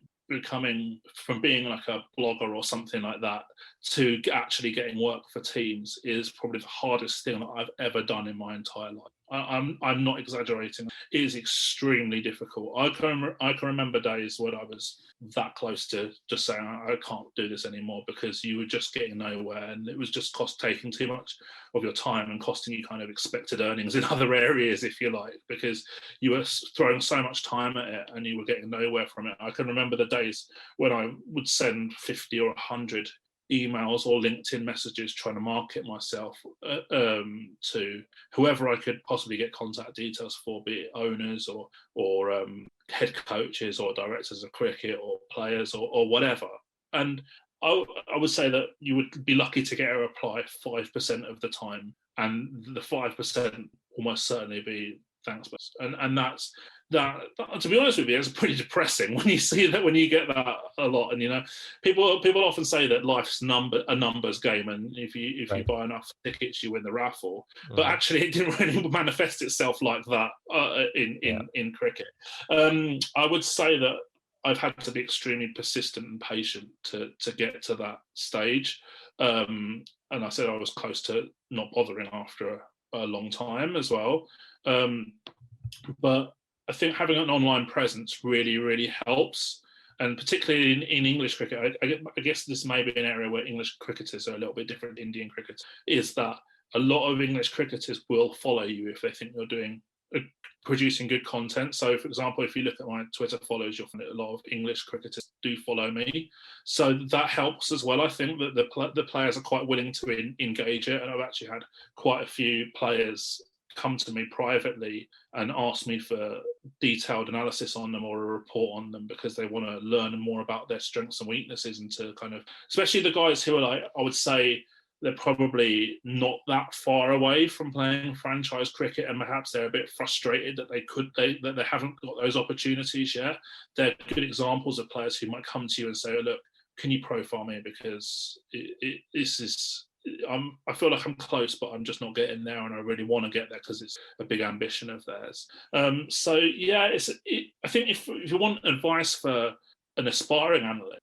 being like a blogger or something like that to actually getting work for teams is probably the hardest thing that I've ever done in my entire life. I'm not exaggerating. It is extremely difficult. I can remember days when I was that close to just saying I can't do this anymore because you were just getting nowhere, and it was just taking too much of your time and costing you kind of expected earnings in other areas, if you like, because you were throwing so much time at it and you were getting nowhere from it. I can remember the days when I would send 50 or 100 emails or LinkedIn messages trying to market myself to whoever I could possibly get contact details for, be it owners or head coaches or directors of cricket or players or whatever. And I would say that you would be lucky to get a reply 5% of the time, and the 5% almost certainly be thanks. And that, to be honest with you, it's pretty depressing when you see that, when you get that a lot. And, you know, people often say that life's a numbers game, and if you buy enough tickets, you win the raffle. But actually, it didn't really manifest itself like that in cricket. I would say that I've had to be extremely persistent and patient to get to that stage. And I said I was close to not bothering after a long time as well. But I think having an online presence really, really helps. And particularly in English cricket, I guess this may be an area where English cricketers are a little bit different to Indian cricketers, is that a lot of English cricketers will follow you if they think you're producing good content. So, for example, if you look at my Twitter follows, you'll find that a lot of English cricketers do follow me. So that helps as well. I think that the players are quite willing to engage it. And I've actually had quite a few players come to me privately and ask me for detailed analysis on them or a report on them, because they want to learn more about their strengths and weaknesses, and to kind of, especially the guys who are like, I would say, they're probably not that far away from playing franchise cricket, and perhaps they're a bit frustrated that they haven't got those opportunities yet. They're good examples of players who might come to you and say, oh, look, can you profile me, because I feel like I'm close, but I'm just not getting there, and I really want to get there because it's a big ambition of theirs. So yeah, I think if you want advice for an aspiring analyst,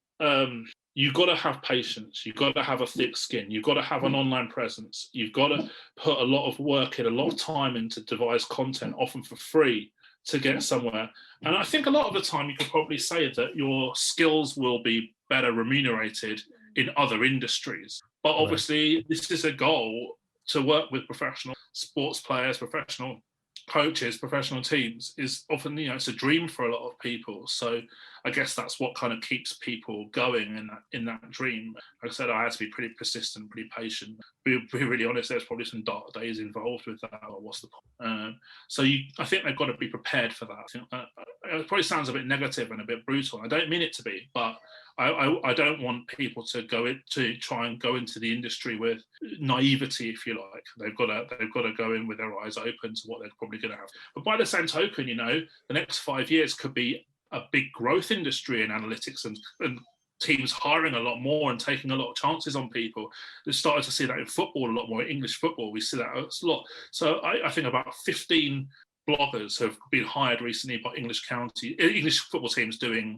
you've got to have patience. You've got to have a thick skin. You've got to have an online presence. You've got to put a lot of work in, a lot of time into devise content, often for free, to get somewhere. And I think a lot of the time you could probably say that your skills will be better remunerated in other industries. But obviously, this is a goal to work with professional sports players, professional coaches, professional teams, is often, you know, it's a dream for a lot of people. So I guess that's what kind of keeps people going in that dream. Like I said, I had to be pretty persistent, pretty patient. Be really honest, there's probably some dark days involved with that. Or what's the point? So I think they've got to be prepared for that. I think it probably sounds a bit negative and a bit brutal. I don't mean it to be, but I don't want people to try and go into the industry with naivety, if you like. They've got to go in with their eyes open to what they're probably going to have. But by the same token, you know, the next 5 years could be a big growth industry in analytics, and teams hiring a lot more and taking a lot of chances on people. We've started to see that in football a lot more. In English football, we see that a lot. So I think about 15 bloggers have been hired recently by English football teams to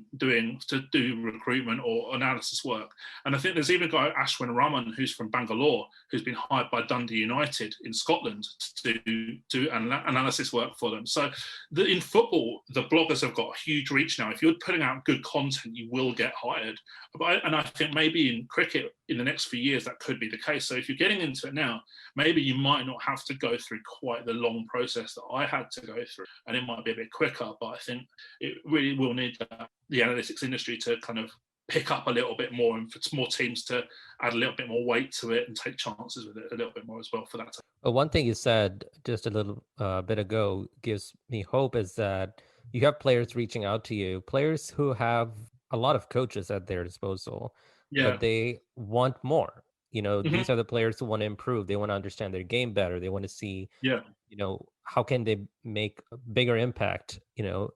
do recruitment or analysis work. And I think there's even a guy, Ashwin Raman, who's from Bangalore, who's been hired by Dundee United in Scotland to do analysis work for them. So in football, the bloggers have got a huge reach now. If you're putting out good content, you will get hired. And I think maybe in cricket, in the next few years, that could be the case. So if you're getting into it now, maybe you might not have to go through quite the long process that I had to go through, and it might be a bit quicker. But I think it really will need the analytics industry to kind of pick up a little bit more, and for more teams to add a little bit more weight to it and take chances with it a little bit more as well for that. Well, one thing you said just a little bit ago gives me hope, is that you have players reaching out to you, players who have a lot of coaches at their disposal, but they want more. You know, these are the players who want to improve. They want to understand their game better. They want to see, you know, how can they make a bigger impact, you know,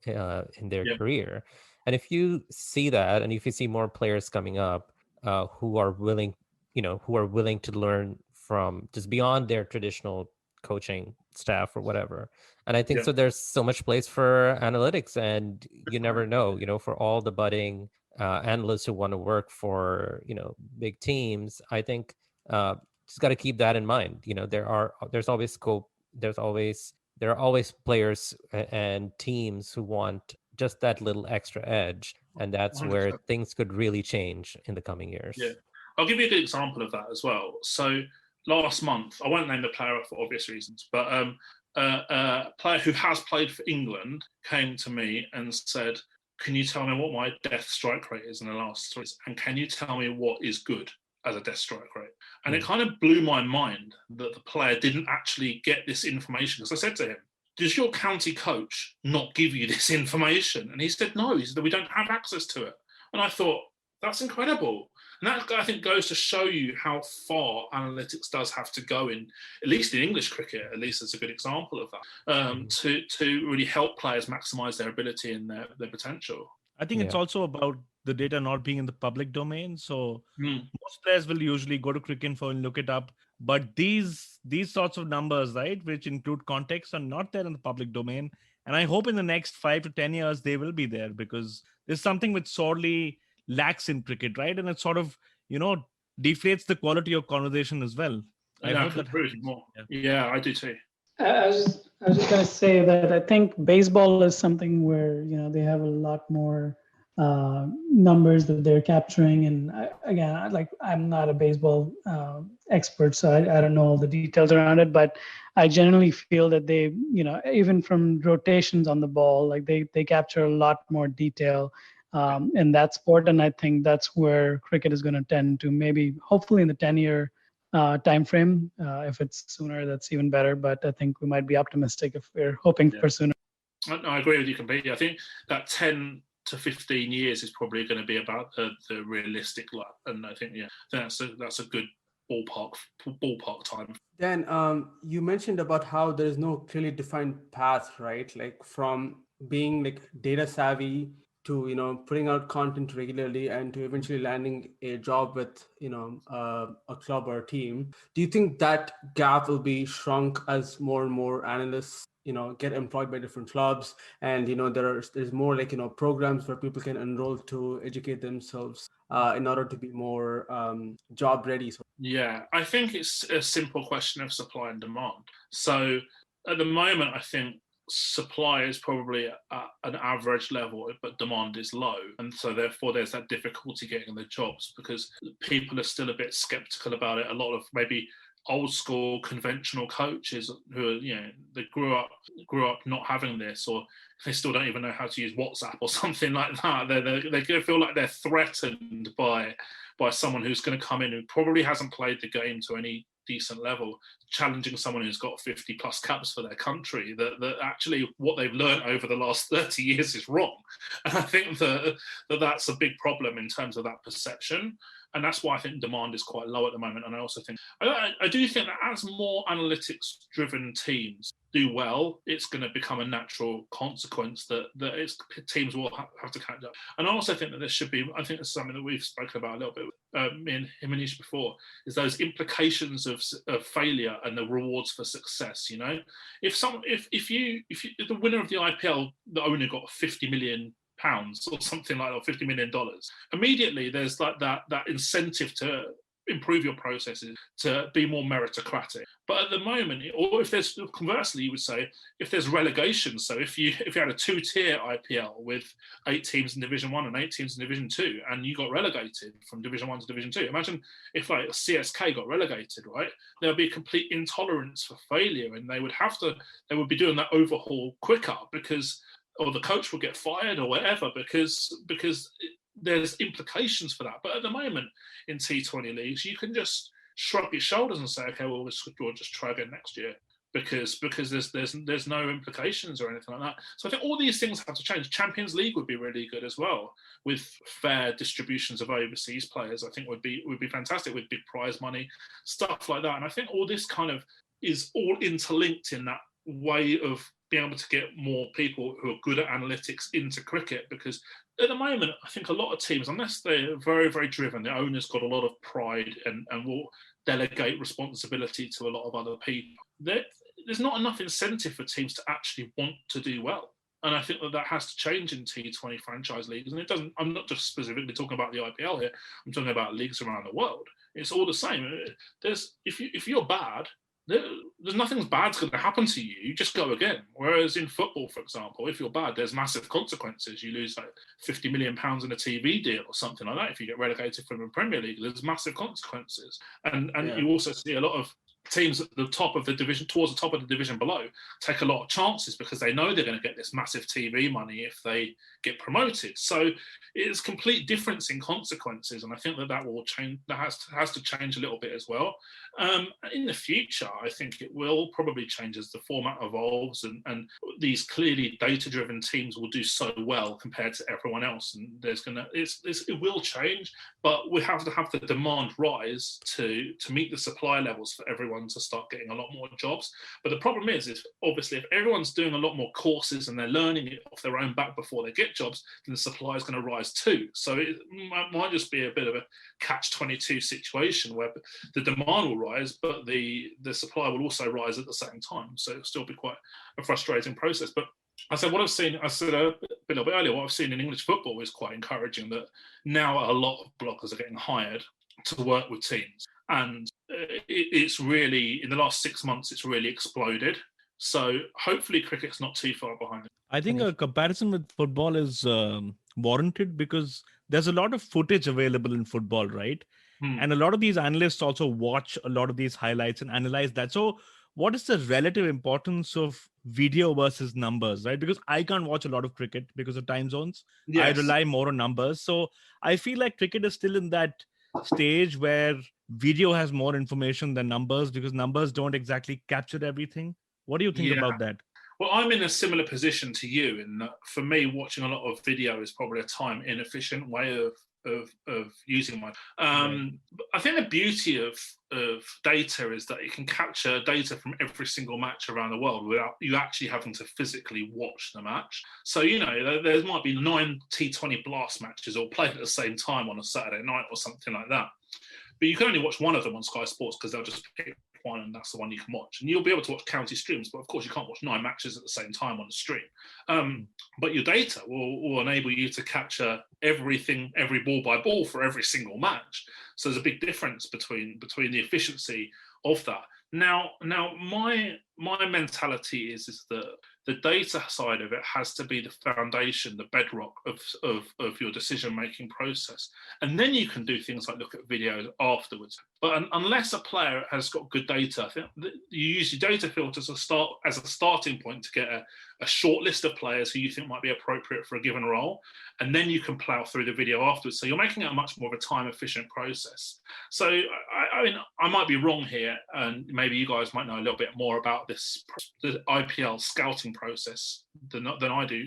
in their career. And if you see that, and if you see more players coming up who are willing to learn from just beyond their traditional coaching staff or whatever. And I think so there's so much place for analytics, and you never know, you know, for all the budding analysts who want to work for, you know, big teams. I think just got to keep that in mind. You know, there's always scope. There are always players and teams who want just that little extra edge, and that's 100%. Where things could really change in the coming years. Yeah, I'll give you a good example of that as well. So last month, I won't name the player for obvious reasons, but a player who has played for England came to me and said, can you tell me what my death strike rate is in the last 3 years? And can you tell me what is good as a death strike rate? And it kind of blew my mind that the player didn't actually get this information. Because I said to him, does your county coach not give you this information? And he said, no. He said, we don't have access to it. And I thought, that's incredible. And that, I think, goes to show you how far analytics does have to go in, at least in English cricket, at least as a good example of that, to really help players maximise their ability and their potential. I think it's also about the data not being in the public domain. So most players will usually go to Cricinfo and look it up. But these sorts of numbers, right, which include context, are not there in the public domain. And I hope in the next 5 to 10 years, they will be there, because there's something which sorely lacks in cricket, right? And it sort of, deflates the quality of conversation as well. I hope that happens. More. Yeah, I do too. I was just going to say that I think baseball is something where, they have a lot more numbers that they're capturing. And I'm not a baseball expert, so I don't know all the details around it, but I generally feel that they, even from rotations on the ball, like they capture a lot more detail in that sport. And I think that's where cricket is going to tend to, maybe hopefully in the 10-year time frame. If it's sooner, that's even better, but I think we might be optimistic if we're hoping for sooner. I agree with you completely. I think that 10 to 15 years is probably going to be about the realistic life, and I think that's a good ballpark time. Dan, you mentioned about how there is no clearly defined path, right? Like from being like data savvy to putting out content regularly and to eventually landing a job with a club or a team. Do you think that gap will be shrunk as more and more analysts get employed by different clubs, and there's more like programs where people can enroll to educate themselves in order to be more job ready? Yeah, I think it's a simple question of supply and demand. So at the moment, I think supply is probably at an average level, but demand is low, and so therefore there's that difficulty getting the jobs because people are still a bit skeptical about it. A lot of maybe old school conventional coaches who they grew up not having this, or they still don't even know how to use WhatsApp or something like that. They're going to feel like they're threatened by someone who's going to come in who probably hasn't played the game to any decent level, challenging someone who's got 50 plus caps for their country, that actually what they've learned over the last 30 years is wrong. And I think that's a big problem in terms of that perception. And that's why I think demand is quite low at the moment. And I also think, I do think that as more analytics-driven teams do well, it's going to become a natural consequence that teams will have to catch up. And I also think that there should be, I think this is something that we've spoken about a little bit, me and Himanish before, is those implications of failure and the rewards for success. If the winner of the IPL, the owner got 50 million pounds or something like that, $50 million, immediately there's like that incentive to improve your processes, to be more meritocratic. But at the moment, or if there's, conversely, you would say, if there's relegation, so if you had a 2-tier IPL with 8 teams in Division 1 and 8 teams in Division 2, and you got relegated from Division 1 to Division 2, imagine if like CSK got relegated, right? There would be a complete intolerance for failure, and they would be doing that overhaul quicker or the coach will get fired or whatever, because there's implications for that. But at the moment in T20 leagues, you can just shrug your shoulders and say, okay, well, we'll just try again next year, because there's no implications or anything like that. So I think all these things have to change. Champions League would be really good as well, with fair distributions of overseas players. I think would be fantastic, with big prize money, stuff like that. And I think all this kind of is all interlinked in that way of being able to get more people who are good at analytics into cricket, because at the moment, I think a lot of teams, unless they're very, very driven, the owner's got a lot of pride and will delegate responsibility to a lot of other people. There's not enough incentive for teams to actually want to do well. And I think that has to change in T20 franchise leagues. And it doesn't, I'm not just specifically talking about the IPL here, I'm talking about leagues around the world. It's all the same. If you're bad, there's nothing bad's going to happen to you. You just go again. Whereas in football, for example, if you're bad, there's massive consequences. You lose like £50 million in a TV deal or something like that. If you get relegated from the Premier League, there's massive consequences. And you also see a lot of teams at the top of the division, towards the top of the division below, take a lot of chances because they know they're going to get this massive TV money if they get promoted. So it's complete difference in consequences, and I think that will change. That has to change a little bit as well. In the future, I think it will probably change as the format evolves, and these clearly data-driven teams will do so well compared to everyone else. And it will change, but we have to have the demand rise to meet the supply levels for everyone to start getting a lot more jobs. But the problem is obviously if everyone's doing a lot more courses and they're learning it off their own back before they get jobs, then the supply is going to rise too. So it might just be a bit of a catch-22 situation where the demand will rise, but the supply will also rise at the same time. So it'll still be quite a frustrating process. But I said a little bit earlier, what I've seen in English football is quite encouraging, that now a lot of bloggers are getting hired to work with teams. And it's really, in the last 6 months, it's really exploded. So hopefully cricket's not too far behind. I think a comparison with football is warranted because there's a lot of footage available in football, right? And a lot of these analysts also watch a lot of these highlights and analyze that. So what is the relative importance of video versus numbers, right? Because I can't watch a lot of cricket because of time zones. Yes. I rely more on numbers. So I feel like cricket is still in that stage where video has more information than numbers, because numbers don't exactly capture everything. What do you think about that? Well, I'm in a similar position to you in that for me, watching a lot of video is probably a time inefficient way of using my I think the beauty of data is that it can capture data from every single match around the world without you actually having to physically watch the match. So there might be 9 T20 blast matches all played at the same time on a Saturday night or something like that, but you can only watch one of them on Sky Sports because they'll just pick one and that's the one you can watch, and you'll be able to watch county streams, but of course you can't watch 9 matches at the same time on the stream. But your data will enable you to capture everything, every ball by ball for every single match. So there's a big difference between the efficiency of that. Now my mentality is that the data side of it has to be the foundation, the bedrock of your decision-making process. And then you can do things like look at videos afterwards. But unless a player has got good data, I think you use your data filters as a starting point to get a short list of players who you think might be appropriate for a given role. And then you can plow through the video afterwards. So you're making it a much more of a time-efficient process. So I mean, I might be wrong here, and maybe you guys might know a little bit more about the IPL scouting process than I do.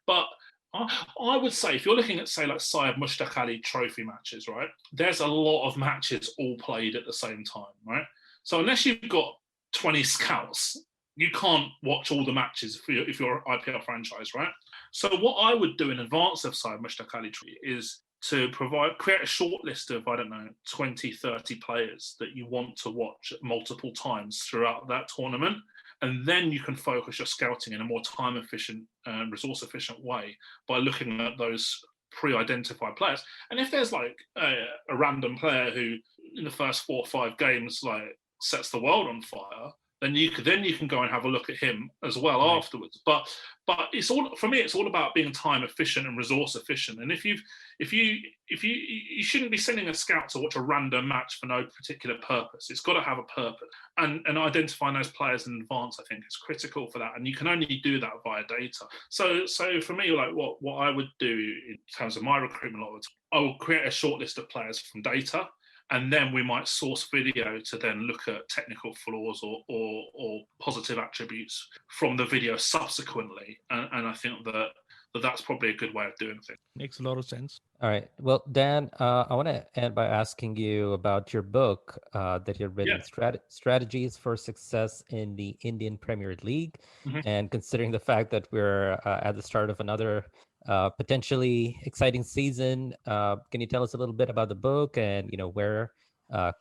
But I would say if you're looking at, say, like Syed Mushtaq Ali trophy matches, right, there's a lot of matches all played at the same time, right? So unless you've got 20 scouts, you can't watch all the matches if you're an IPL franchise, right? So what I would do in advance of Syed Mushtaq Ali trophy is to create a short list of, 20, 30 players that you want to watch multiple times throughout that tournament. And then you can focus your scouting in a more time-efficient, resource-efficient way by looking at those pre-identified players. And if there's like a random player who in the first 4 or 5 games like sets the world on fire, then you can go and have a look at him as well afterwards. But it's all, for me, it's all about being time efficient and resource efficient. And if you shouldn't be sending a scout to watch a random match for no particular purpose. It's got to have a purpose. And identifying those players in advance, I think, is critical for that. And you can only do that via data. So for me, like what I would do in terms of my recruitment, I will create a short list of players from data. And then we might source video to then look at technical flaws or positive attributes from the video subsequently. And I think that's probably a good way of doing things. Makes a lot of sense. All right. Well, Dan, I want to end by asking you about your book that you've written, Strategies for Success in the Indian Premier League. Mm-hmm. And considering the fact that we're at the start of another potentially exciting season, can you tell us a little bit about the book and where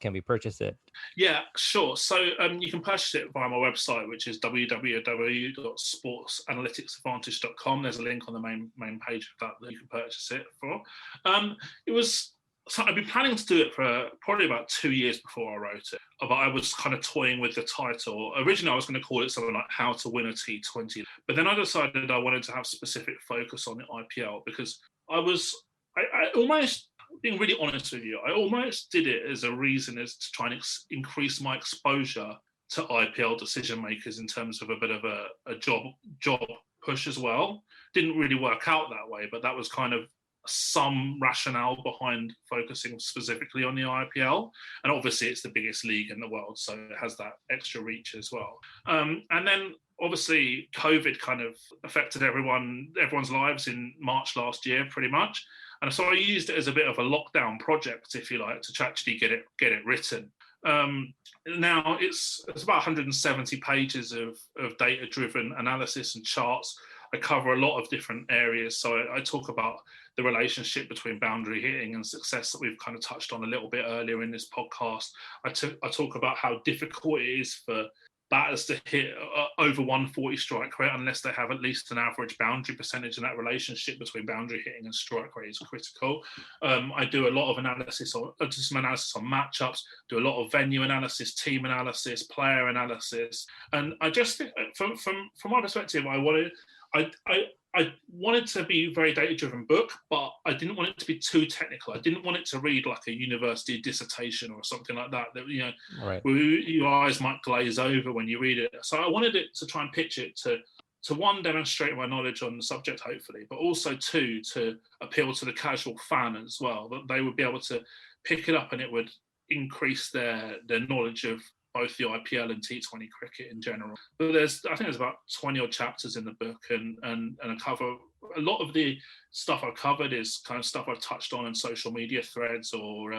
can we purchase it? Yeah, sure. So you can purchase it via my website, which is www.sportsanalyticsadvantage.com. There's a link on the main page of that you can purchase it for. So I've been planning to do it for probably about 2 years before I wrote it, but I was kind of toying with the title. Originally, I was going to call it something like How to Win a T20, but then I decided I wanted to have specific focus on the IPL because I almost, being really honest with you, I almost did it as a reason as to try and increase my exposure to IPL decision makers in terms of a bit of a job push as well. Didn't really work out that way, but that was kind of some rationale behind focusing specifically on the IPL, and obviously it's the biggest league in the world, so it has that extra reach as well. And then obviously COVID kind of affected everyone's lives in March last year, pretty much. And so I used it as a bit of a lockdown project, if you like, to actually get it written. Now it's about 170 pages of data-driven analysis and charts. I cover a lot of different areas. So I talk about the relationship between boundary hitting and success that we've kind of touched on a little bit earlier in this podcast. I talk about how difficult it is for batters to hit over 140 strike rate unless they have at least an average boundary percentage, and that relationship between boundary hitting and strike rate is critical. I do a lot of analysis on matchups, do a lot of venue analysis, team analysis, player analysis, and I just think from my perspective, I wanted to be a very data-driven book, but I didn't want it to be too technical. I didn't want it to read like a university dissertation or something like that, right, your eyes might glaze over when you read it. So I wanted it to try and pitch it to one, demonstrate my knowledge on the subject, hopefully, but also two, to appeal to the casual fan as well, that they would be able to pick it up and it would increase their knowledge of both the IPL and T20 cricket in general. But I think there's about 20 odd chapters in the book, and I cover a lot of the stuff I've covered is kind of stuff I've touched on in social media threads or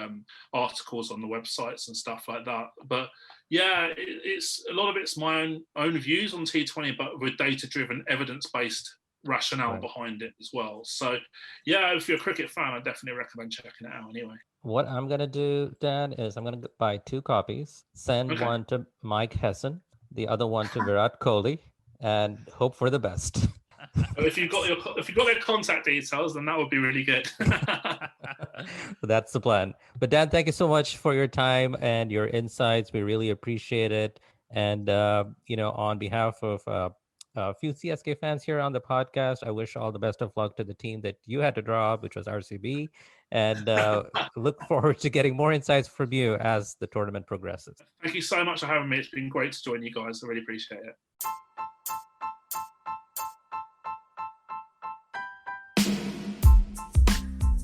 articles on the websites and stuff like that. But yeah, it's a lot of it's my own views on T20, but with data-driven, evidence-based rationale behind it as well. So yeah, if you're a cricket fan, I definitely recommend checking it out anyway. What I'm going to do, Dan, is I'm going to buy 2 copies, send one to Mike Hessen, the other one to Virat Kohli, and hope for the best. If you've got their contact details, then that would be really good. That's the plan. But Dan, thank you so much for your time and your insights. We really appreciate it. And, on behalf of a few CSK fans here on the podcast, I wish all the best of luck to the team that you had to draw up, which was RCB, and look forward to getting more insights from you as the tournament progresses. Thank you so much for having me. It's been great to join you guys. I really appreciate it.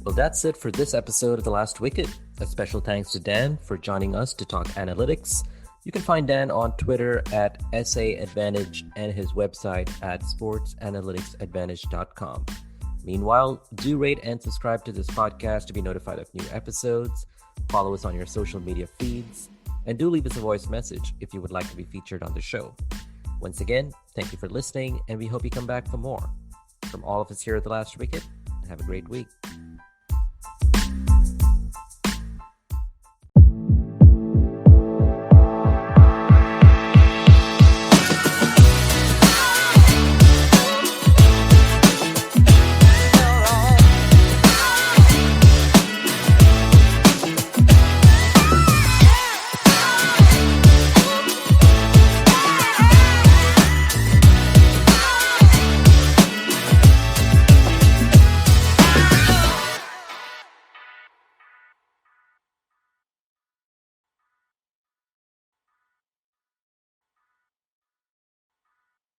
Well, that's it for this episode of The Last Wicket. A special thanks to Dan for joining us to talk analytics. You can find Dan on Twitter at SAAdvantage and his website at sportsanalyticsadvantage.com. Meanwhile, do rate and subscribe to this podcast to be notified of new episodes. Follow us on your social media feeds, and do leave us a voice message if you would like to be featured on the show. Once again, thank you for listening, and we hope you come back for more. From all of us here at The Last Wicket, have a great week.